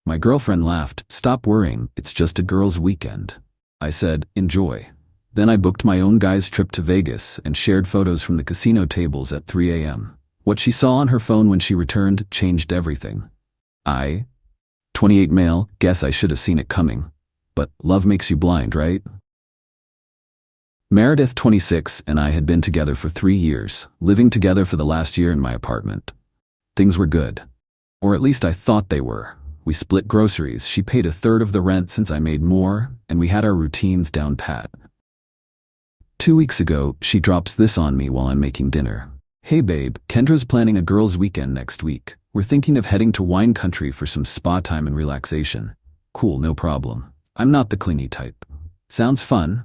My girlfriend laughed. Stop worrying, it's just a girls' weekend. I said, enjoy. Then I booked my own guy's trip to Vegas and shared photos from the casino tables at 3 a.m. What she saw on her phone when she returned changed everything. 28 male, guess I should have seen it coming. But love makes you blind, right? Meredith, 26, and I had been together for 3 years, living together for the last year in my apartment. Things were good. Or at least I thought they were. We split groceries, she paid a third of the rent since I made more, and we had our routines down pat. 2 weeks ago, she drops this on me while I'm making dinner. Hey babe, Kendra's planning a girls' weekend next week. We're thinking of heading to wine country for some spa time and relaxation. Cool, no problem. I'm not the clingy type. Sounds fun.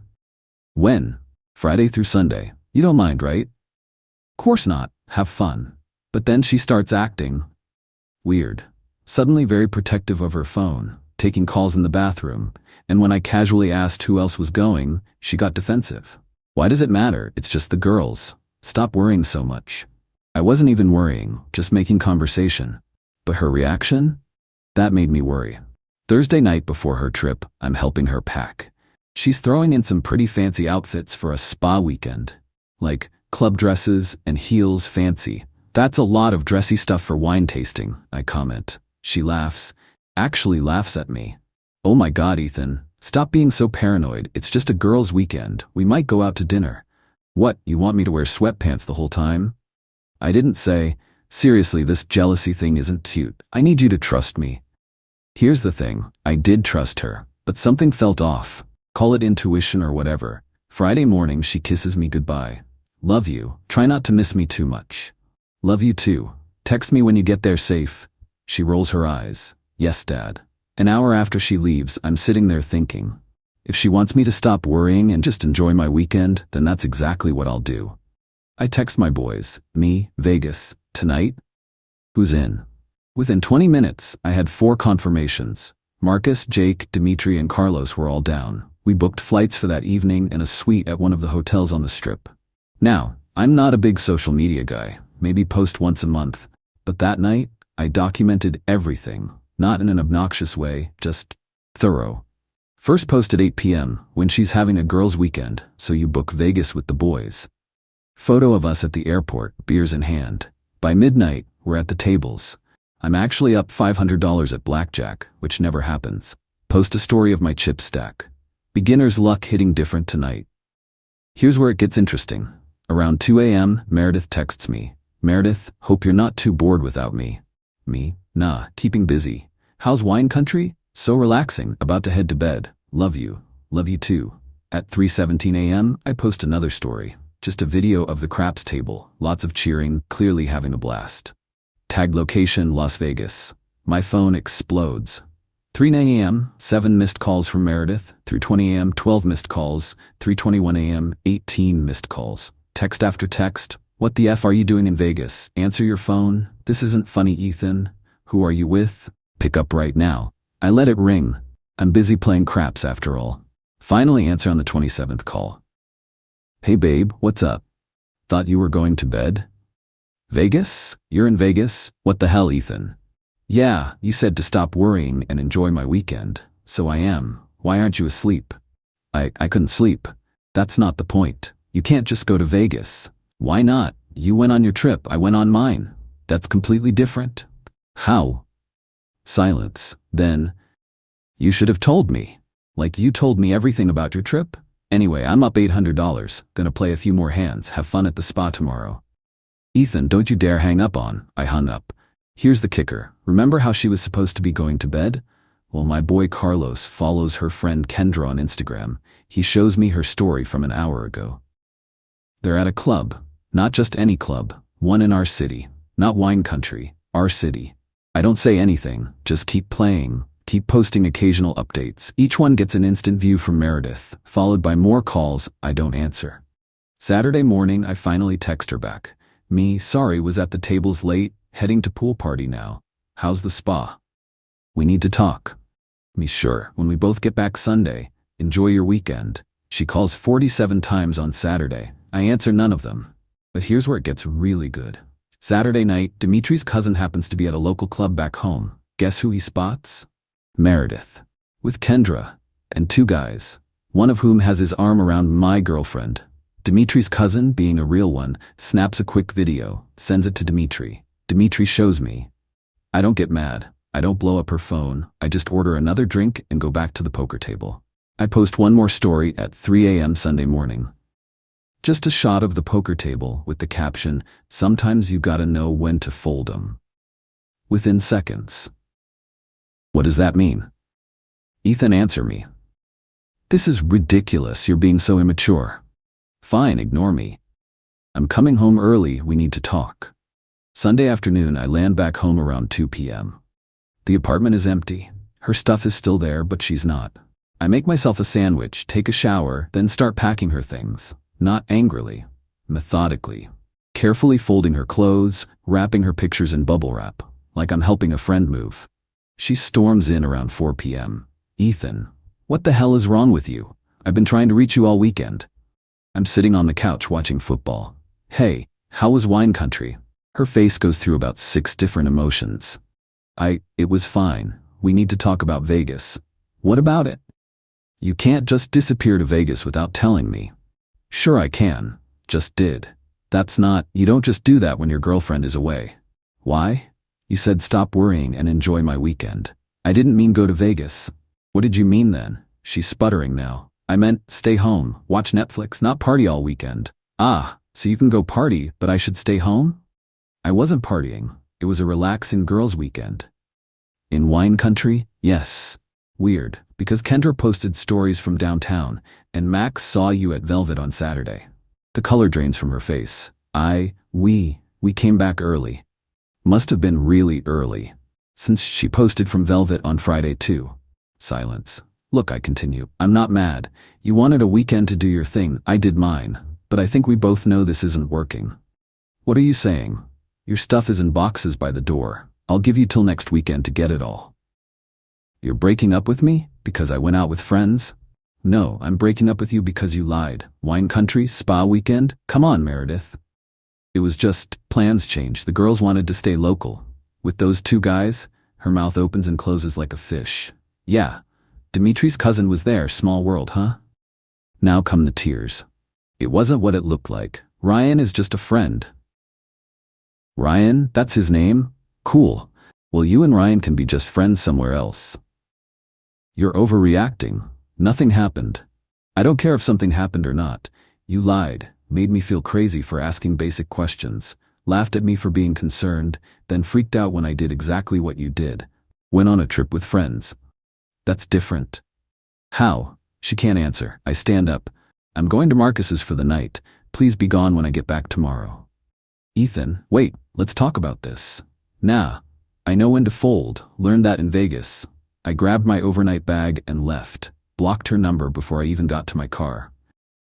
When? Friday through Sunday. You don't mind, right? Course not. Have fun. But then she starts acting weird. Suddenly very protective of her phone, taking calls in the bathroom, and when I casually asked who else was going, she got defensive. Why does it matter? It's just the girls. Stop worrying so much. I wasn't even worrying, just making conversation. But her reaction? That made me worry. Thursday night before her trip, I'm helping her pack. She's throwing in some pretty fancy outfits for a spa weekend. Like club dresses and heels fancy. That's a lot of dressy stuff for wine tasting, I comment. She laughs. Actually laughs at me. Oh my god, Ethan. Stop being so paranoid. It's just a girls' weekend. We might go out to dinner. What, you want me to wear sweatpants the whole time? I didn't say, seriously, this jealousy thing isn't cute. I need you to trust me. Here's the thing, I did trust her, but something felt off. Call it intuition or whatever. Friday morning, she kisses me goodbye. Love you. Try not to miss me too much. Love you too. Text me when you get there safe. She rolls her eyes. Yes, Dad. An hour after she leaves, I'm sitting there thinking, if she wants me to stop worrying and just enjoy my weekend, then that's exactly what I'll do. I text my boys, me, Vegas, tonight? Who's in? Within 20 minutes, I had 4 confirmations. Marcus, Jake, Dimitri, and Carlos were all down. We booked flights for that evening and a suite at one of the hotels on the Strip. Now, I'm not a big social media guy, maybe post once a month, but that night, I documented everything, not in an obnoxious way, just thorough. First post at 8 p.m. when she's having a girls' weekend, so you book Vegas with the boys. Photo of us at the airport, beers in hand. By midnight, we're at the tables. I'm actually up $500 at blackjack, which never happens. Post a story of my chip stack. Beginner's luck hitting different tonight. Here's where it gets interesting. Around 2 a.m., Meredith texts me. Meredith, hope you're not too bored without me. Me? Nah, keeping busy. How's wine country? So relaxing, about to head to bed. Love you. Love you too. At 3:17 a.m., I post another story. Just a video of the craps table. Lots of cheering, clearly having a blast. Tagged location, Las Vegas. My phone explodes. 3:09 a.m., 7 missed calls from Meredith. 3:20 a.m., 12 missed calls. 3:21 a.m., 18 missed calls. Text after text. What the F are you doing in Vegas? Answer your phone. This isn't funny, Ethan. Who are you with? Pick up right now. I let it ring. I'm busy playing craps after all. Finally answer on the 27th call. Hey babe, what's up? Thought you were going to bed? Vegas? You're in Vegas? What the hell, Ethan? Yeah, you said to stop worrying and enjoy my weekend. So I am. Why aren't you asleep? I couldn't sleep. That's not the point. You can't just go to Vegas. Why not? You went on your trip, I went on mine. That's completely different. How? Silence. Then, you should have told me. Like you told me everything about your trip? Anyway, I'm up $800. Gonna play a few more hands. Have fun at the spa tomorrow. Ethan, don't you dare hang up on. I hung up. Here's the kicker. Remember how she was supposed to be going to bed? Well, my boy Carlos follows her friend Kendra on Instagram. He shows me her story from an hour ago. They're at a club. Not just any club. One in our city. Not wine country. Our city. I don't say anything. Just keep playing. Keep posting occasional updates. Each one gets an instant view from Meredith, followed by more calls I don't answer. Saturday morning, I finally text her back. Me, sorry, was at the tables late, heading to pool party now. How's the spa? We need to talk. Me, sure, when we both get back Sunday. Enjoy your weekend. She calls 47 times on Saturday. I answer none of them. But here's where it gets really good. Saturday night, Dimitri's cousin happens to be at a local club back home. Guess who he spots? Meredith. With Kendra. And 2 guys. One of whom has his arm around my girlfriend. Dimitri's cousin, being a real one, snaps a quick video, sends it to Dimitri. Dimitri shows me. I don't get mad. I don't blow up her phone. I just order another drink and go back to the poker table. I post one more story at 3 a.m. Sunday morning. Just a shot of the poker table with the caption, "Sometimes you gotta know when to fold 'em." Within seconds. What does that mean? Ethan, answer me. This is ridiculous. You're being so immature. Fine, ignore me. I'm coming home early. We need to talk. Sunday afternoon, I land back home around 2 p.m. The apartment is empty. Her stuff is still there, but she's not. I make myself a sandwich, take a shower, then start packing her things. Not angrily, methodically. Carefully folding her clothes, wrapping her pictures in bubble wrap, like I'm helping a friend move. She storms in around 4 p.m. Ethan, what the hell is wrong with you? I've been trying to reach you all weekend. I'm sitting on the couch watching football. Hey, how was wine country? Her face goes through about 6 different emotions. It was fine. We need to talk about Vegas. What about it? You can't just disappear to Vegas without telling me. Sure I can. Just did. You don't just do that when your girlfriend is away. Why? You said stop worrying and enjoy my weekend. I didn't mean go to Vegas. What did you mean then? She's sputtering now. I meant stay home, watch Netflix, not party all weekend. Ah, so you can go party, but I should stay home? I wasn't partying. It was a relaxing girls' weekend. In wine country? Yes. Weird, because Kendra posted stories from downtown, and Max saw you at Velvet on Saturday. The color drains from her face. We came back early. Must have been really early, since she posted from Velvet on Friday too. Silence. Look, I continue. I'm not mad. You wanted a weekend to do your thing. I did mine. But I think we both know this isn't working. What are you saying? Your stuff is in boxes by the door. I'll give you till next weekend to get it all. You're breaking up with me? Because I went out with friends? No, I'm breaking up with you because you lied. Wine country, spa weekend? Come on, Meredith. It was just, plans changed. The girls wanted to stay local. With those 2 guys, her mouth opens and closes like a fish. Yeah. Dimitri's cousin was there, small world, huh? Now come the tears. It wasn't what it looked like. Ryan is just a friend. Ryan, that's his name? Cool. Well, you and Ryan can be just friends somewhere else. You're overreacting. Nothing happened. I don't care if something happened or not. You lied, made me feel crazy for asking basic questions, laughed at me for being concerned, then freaked out when I did exactly what you did. Went on a trip with friends. That's different. How? She can't answer. I stand up. I'm going to Marcus's for the night. Please be gone when I get back tomorrow. Ethan, wait, let's talk about this. Nah. I know when to fold. Learned that in Vegas. I grabbed my overnight bag and left. Blocked her number before I even got to my car.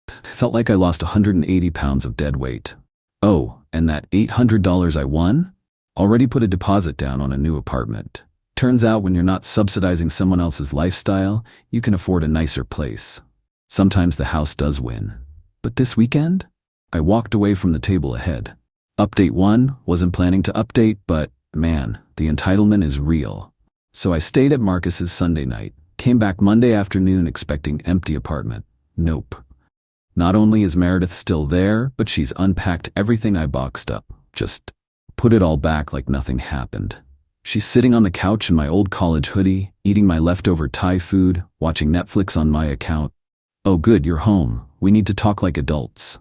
Felt like I lost 180 pounds of dead weight. Oh, and that $800 I won? Already put a deposit down on a new apartment. Turns out when you're not subsidizing someone else's lifestyle, you can afford a nicer place. Sometimes the house does win. But this weekend? I walked away from the table ahead. Update 1, wasn't planning to update, but man, the entitlement is real. So I stayed at Marcus's Sunday night, came back Monday afternoon expecting empty apartment. Nope. Not only is Meredith still there, but she's unpacked everything I boxed up. Just put it all back like nothing happened. She's sitting on the couch in my old college hoodie, eating my leftover Thai food, watching Netflix on my account. Oh good, you're home. We need to talk like adults.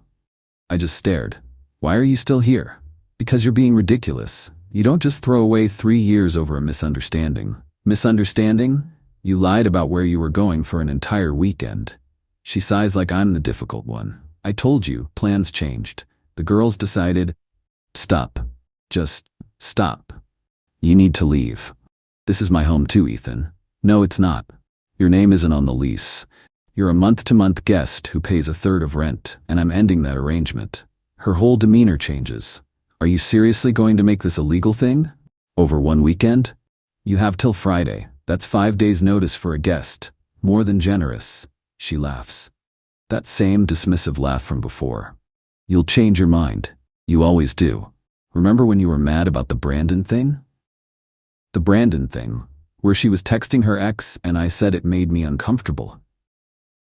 I just stared. Why are you still here? Because you're being ridiculous. You don't just throw away 3 years over a misunderstanding. Misunderstanding? You lied about where you were going for an entire weekend. She sighs like I'm the difficult one. I told you, plans changed. The girls decided, stop. Just stop. You need to leave. This is my home too, Ethan. No, it's not. Your name isn't on the lease. You're a month-to-month guest who pays a third of rent, and I'm ending that arrangement. Her whole demeanor changes. Are you seriously going to make this a legal thing? Over 1 weekend? You have till Friday. That's 5 days' notice for a guest. More than generous. She laughs. That same dismissive laugh from before. You'll change your mind. You always do. Remember when you were mad about the Brandon thing? The Brandon thing. where she was texting her ex and I said it made me uncomfortable.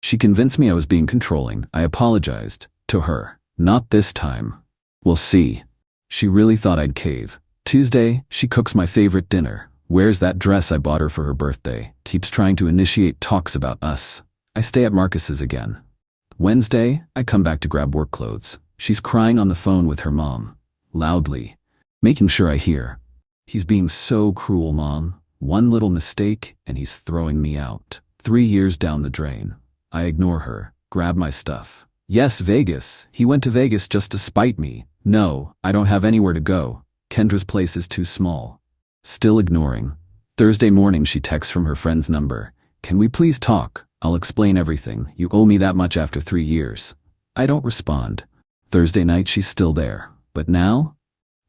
She convinced me I was being controlling. I apologized to her. Not this time. We'll see. She really thought I'd cave. Tuesday, she cooks my favorite dinner. Wears that dress I bought her for her birthday. Keeps trying to initiate talks about us. I stay at Marcus's again. Wednesday, I come back to grab work clothes. She's crying on the phone with her mom. Loudly. Making sure I hear. He's being so cruel, Mom. One little mistake, and he's throwing me out. 3 years down the drain. I ignore her. Grab my stuff. Yes, Vegas. He went to Vegas just to spite me. No, I don't have anywhere to go. Kendra's place is too small. Still ignoring. Thursday morning she texts from her friend's number. Can we please talk? I'll explain everything. You owe me that much after 3 years. I don't respond. Thursday night she's still there. But now?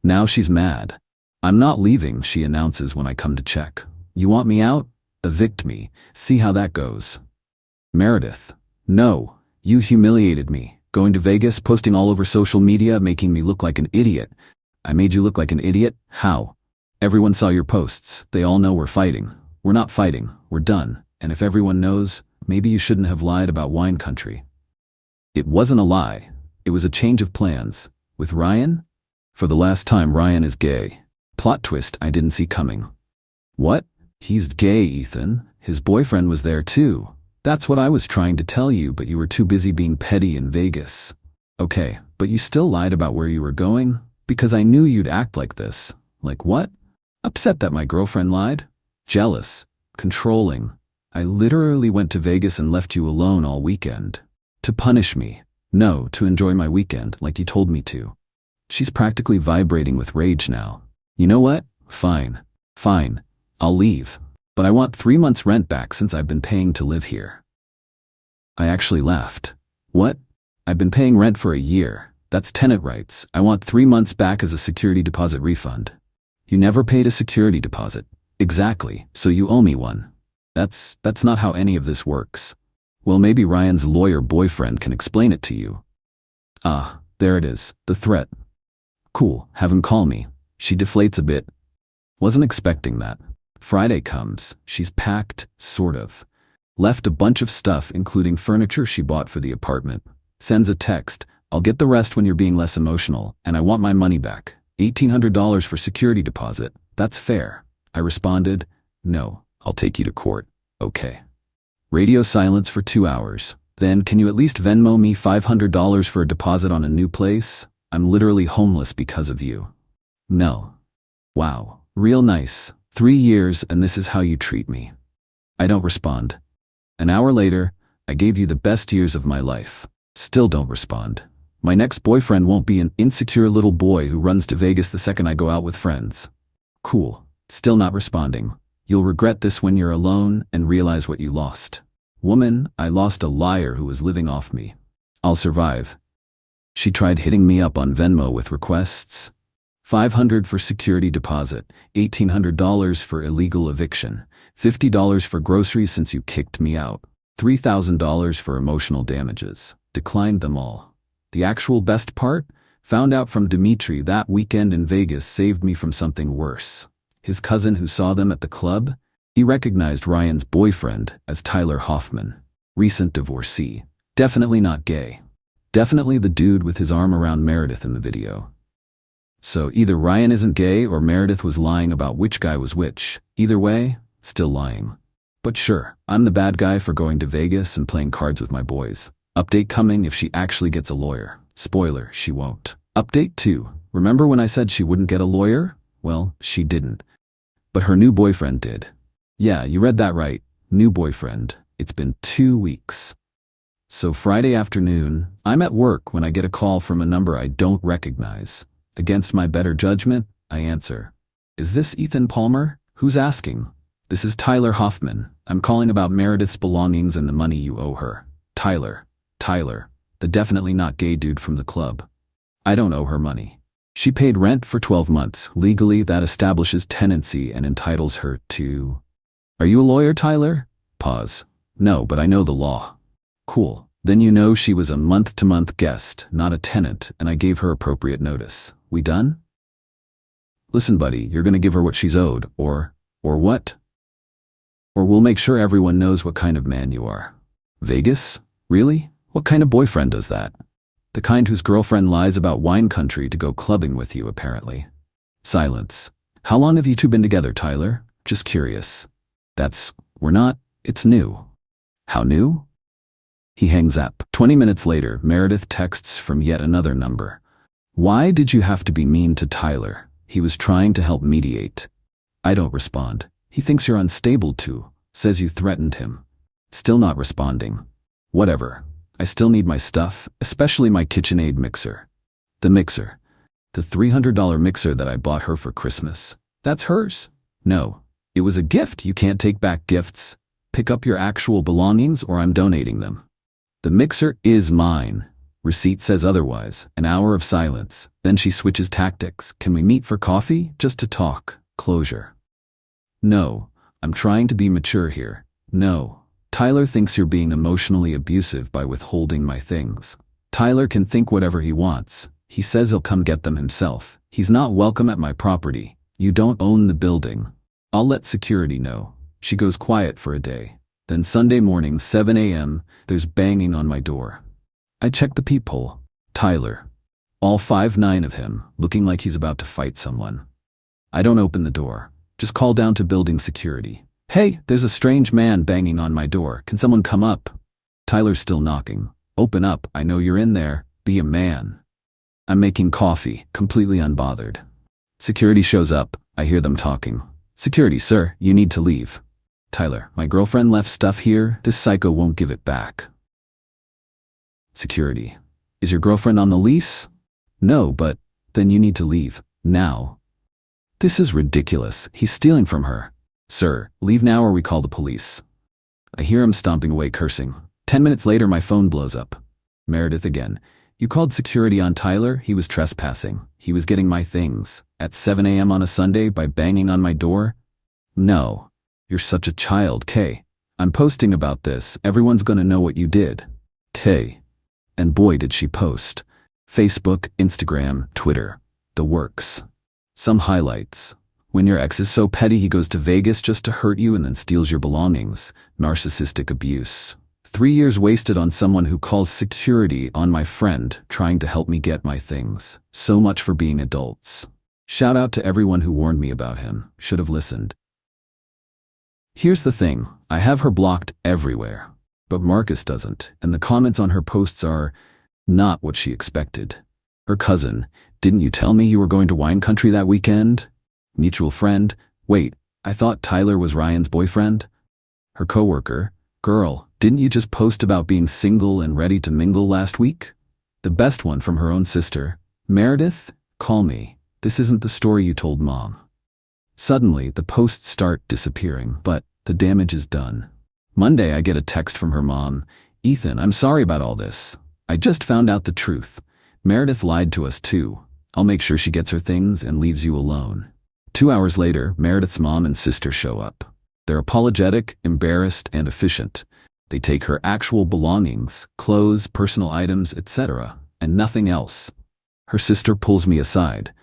Now she's mad. I'm not leaving, she announces when I come to check. You want me out? Evict me. See how that goes. Meredith. No. You humiliated me. Going to Vegas, posting all over social media, making me look like an idiot. I made you look like an idiot? How? Everyone saw your posts. They all know we're fighting. We're not fighting. We're done. And if everyone knows, maybe you shouldn't have lied about wine country. It wasn't a lie. It was a change of plans. With Ryan? For the last time, Ryan is gay. Plot twist I didn't see coming. What? He's gay, Ethan. His boyfriend was there too. That's what I was trying to tell you, but you were too busy being petty in Vegas. Okay, but you still lied about where you were going? Because I knew you'd act like this. Like what? Upset that my girlfriend lied? Jealous. Controlling. I literally went to Vegas and left you alone all weekend. To punish me. No, to enjoy my weekend, like you told me to. She's practically vibrating with rage now. You know what? Fine. Fine. I'll leave. But I want 3 months' rent back since I've been paying to live here. I actually laughed. What? I've been paying rent for a year. That's tenant rights. I want 3 months back as a security deposit refund. You never paid a security deposit. Exactly, so you owe me one. That's not how any of this works. Well, maybe Ryan's lawyer boyfriend can explain it to you. Ah, there it is, the threat. Cool, have him call me. She deflates a bit. Wasn't expecting that. Friday comes. She's packed, sort of. Left a bunch of stuff, including furniture she bought for the apartment. Sends a text. I'll get the rest when you're being less emotional, and I want my money back. $1,800 for security deposit. That's fair. I responded, no, I'll take you to court. Okay. Radio silence for 2 hours. Then, can you at least Venmo me $500 for a deposit on a new place? I'm literally homeless because of you. No. Wow. Real nice. 3 years and this is how you treat me. I don't respond. An hour later, I gave you the best years of my life. Still don't respond. My next boyfriend won't be an insecure little boy who runs to Vegas the second I go out with friends. Cool. Still not responding. You'll regret this when you're alone and realize what you lost. Woman, I lost a liar who was living off me. I'll survive. She tried hitting me up on Venmo with requests. $500 for security deposit, $1,800 for illegal eviction, $50 for groceries since you kicked me out, $3,000 for emotional damages. Declined them all. The actual best part? Found out from Dimitri that weekend in Vegas saved me from something worse. His cousin who saw them at the club? He recognized Ryan's boyfriend as Tyler Hoffman. Recent divorcee. Definitely not gay. Definitely the dude with his arm around Meredith in the video. So either Ryan isn't gay or Meredith was lying about which guy was which. Either way, still lying. But sure, I'm the bad guy for going to Vegas and playing cards with my boys. Update coming if she actually gets a lawyer. Spoiler, she won't. Update 2. Remember when I said she wouldn't get a lawyer? Well, she didn't. But her new boyfriend did. Yeah, you read that right. New boyfriend. It's been 2 weeks. So Friday afternoon, I'm at work when I get a call from a number I don't recognize. Against my better judgment, I answer. Is this Ethan Palmer? Who's asking? This is Tyler Hoffman. I'm calling about Meredith's belongings and the money you owe her. Tyler, the definitely not gay dude from the club. I don't owe her money. She paid rent for 12 months. Legally, that establishes tenancy and entitles her to... Are you a lawyer, Tyler? Pause. No, but I know the law. Cool. Then you know she was a month-to-month guest, not a tenant, and I gave her appropriate notice. We done? Listen, buddy, you're gonna give her what she's owed, or what? or we'll make sure everyone knows what kind of man you are. Vegas? Really? What kind of boyfriend does that? The kind whose girlfriend lies about wine country to go clubbing with you, apparently. Silence. How long have you two been together, Tyler? Just curious. We're not, it's new. How new? He hangs up. 20 minutes later, Meredith texts from yet another number. Why did you have to be mean to Tyler? He was trying to help mediate. I don't respond. He thinks you're unstable too. Says you threatened him. Still not responding. Whatever. I still need my stuff, especially my KitchenAid mixer. The mixer. The $300 mixer that I bought her for Christmas. That's hers? No. It was a gift. You can't take back gifts. Pick up your actual belongings or I'm donating them. The mixer is mine. Receipt says otherwise. An hour of silence. Then she switches tactics. Can we meet for coffee? Just to talk. Closure. No. I'm trying to be mature here. No. Tyler thinks you're being emotionally abusive by withholding my things. Tyler can think whatever he wants. He says he'll come get them himself. He's not welcome at my property. You don't own the building. I'll let security know. She goes quiet for a day. Then Sunday morning, 7 a.m., there's banging on my door. I check the peephole. Tyler. All 5'9" of him, looking like he's about to fight someone. I don't open the door. Just call down to building security. Hey, there's a strange man banging on my door. Can someone come up? Tyler's still knocking. Open up. I know you're in there. Be a man. I'm making coffee, completely unbothered. Security shows up. I hear them talking. Security, sir, you need to leave. Tyler, my girlfriend left stuff here. This psycho won't give it back. Security. Is your girlfriend on the lease? No, but then you need to leave. Now. This is ridiculous. He's stealing from her. Sir, leave now or we call the police. I hear him stomping away, cursing. 10 minutes later, my phone blows up. Meredith again. You called security on Tyler? He was trespassing. He was getting my things. At 7 a.m. on a Sunday by banging on my door? No. You're such a child, Kay. I'm posting about this. Everyone's gonna know what you did. Kay. And boy did she post. Facebook, Instagram, Twitter. The works. Some highlights. When your ex is so petty he goes to Vegas just to hurt you and then steals your belongings. Narcissistic abuse. 3 years wasted on someone who calls security on my friend trying to help me get my things. So much for being adults. Shout out to everyone who warned me about him. Should have listened. Here's the thing. I have her blocked everywhere. But Marcus doesn't, and the comments on her posts are not what she expected. Her cousin, didn't you tell me you were going to wine country that weekend? Mutual friend, wait, I thought Tyler was Ryan's boyfriend? Her coworker, girl, didn't you just post about being single and ready to mingle last week? The best one from her own sister, Meredith, call me. This isn't the story you told Mom. Suddenly, the posts start disappearing, but the damage is done. Monday, I get a text from her mom. Ethan, I'm sorry about all this. I just found out the truth. Meredith lied to us too. I'll make sure she gets her things and leaves you alone. 2 hours later, Meredith's mom and sister show up. They're apologetic, embarrassed, and efficient. They take her actual belongings, clothes, personal items, etc., and nothing else. Her sister pulls me aside.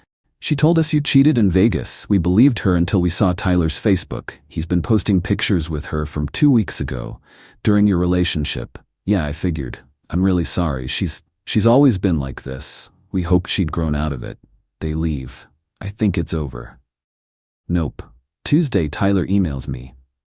She told us you cheated in Vegas. We believed her until we saw Tyler's Facebook. He's been posting pictures with her from 2 weeks ago, during your relationship. Yeah, I figured. I'm really sorry. She's always been like this. We hoped she'd grown out of it. They leave. I think it's over. Nope. Tuesday, Tyler emails me.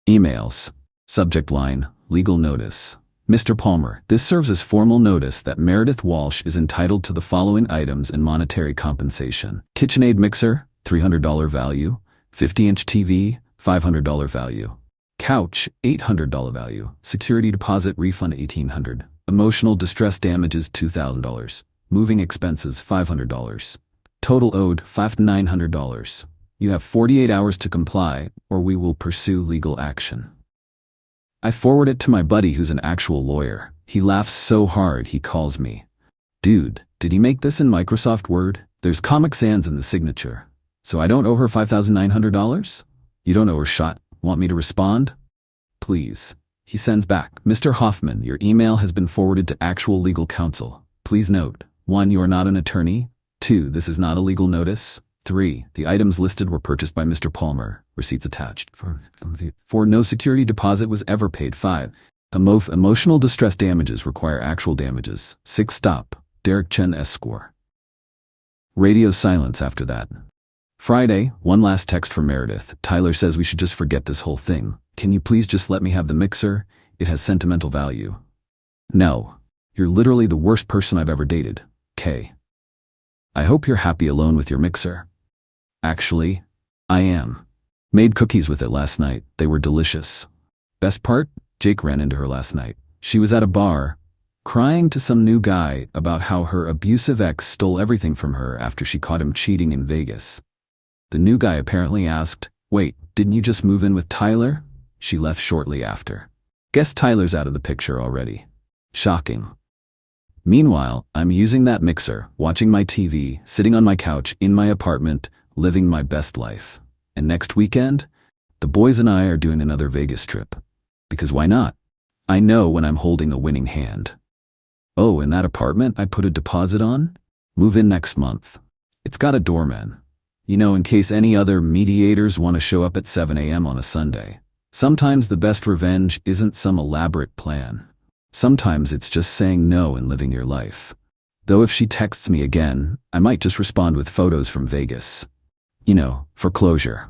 Emails. Subject line, legal notice. Mr. Palmer, this serves as formal notice that Meredith Walsh is entitled to the following items in monetary compensation. KitchenAid mixer, $300 value. 50-inch TV, $500 value. Couch, $800 value. Security deposit refund, $1,800. Emotional distress damages, $2,000. Moving expenses, $500. Total owed, $500 to $900. You have 48 hours to comply, or we will pursue legal action. I forward it to my buddy who's an actual lawyer. He laughs so hard he calls me. Dude, did he make this in Microsoft Word? There's Comic Sans in the signature. So I don't owe her $5,900? You don't owe her shot. Want me to respond? Please. He sends back, Mr. Hoffman, your email has been forwarded to actual legal counsel. Please note, 1. You are not an attorney. 2. This is not a legal notice. 3. The items listed were purchased by Mr. Palmer. Receipts attached. 4. No security deposit was ever paid. 5. Emotional distress damages require actual damages. 6. Stop. Derek Chen S. Score. Radio silence after that. Friday, one last text from Meredith. Tyler says we should just forget this whole thing. Can you please just let me have the mixer? It has sentimental value. No. You're literally the worst person I've ever dated. K. I hope you're happy alone with your mixer. Actually, I am. Made cookies with it last night. They were delicious. Best part? Jake ran into her last night. She was at a bar, crying to some new guy about how her abusive ex stole everything from her after she caught him cheating in Vegas. The new guy apparently asked, "Wait, didn't you just move in with Tyler?" She left shortly after. Guess Tyler's out of the picture already. Shocking. Meanwhile, I'm using that mixer, watching my TV, sitting on my couch in my apartment, living my best life. And next weekend, the boys and I are doing another Vegas trip. Because why not? I know when I'm holding a winning hand. Oh, and that apartment I put a deposit on? Move in next month. It's got a doorman. You know, in case any other mediators want to show up at 7 a.m. on a Sunday. Sometimes the best revenge isn't some elaborate plan. Sometimes it's just saying no and living your life. Though if she texts me again, I might just respond with photos from Vegas. You know, for closure.